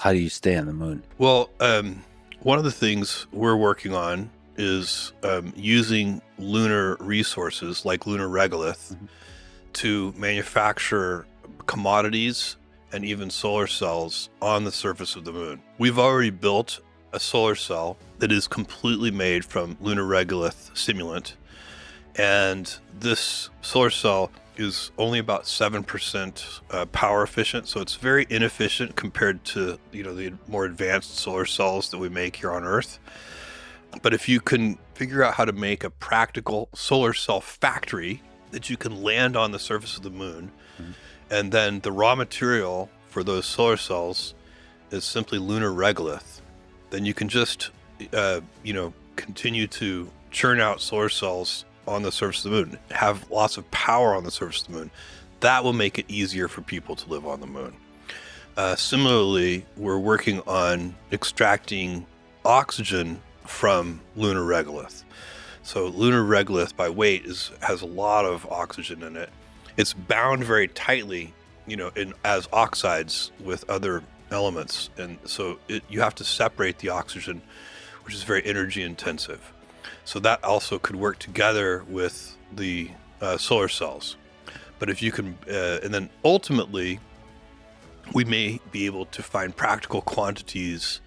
How do you stay on the moon? Well, one of the things we're working on is using lunar resources like lunar regolith Mhm. to manufacture commodities and even solar cells on the surface of the moon. We've already built a solar cell that is completely made from lunar regolith simulant, and this solar cell is only about 7% power efficient, so it's very inefficient compared to the more advanced solar cells that we make here on Earth. But if you can figure out how to make a practical solar cell factory that you can land on the surface of the moon, Mhm. and then the raw material for those solar cells is simply lunar regolith, then you can just continue to churn out solar cells on the surface of the moon, have lots of power on the surface of the moon. That will make it easier for people to live on the moon. Similarly, we're working on extracting oxygen from lunar regolith. So lunar regolith by weight has a lot of oxygen in it. It's bound very tightly, as oxides with other elements, and so you have to separate the oxygen, which is very energy intensive. So that also could work together with the solar cells. But if you can, and then ultimately, we may be able to find practical quantities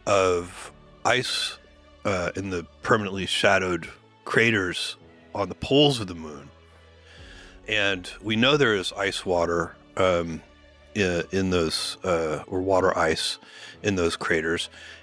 of ice in the permanently shadowed craters on the poles of the moon. And we know there is ice water in those, or water ice in those craters.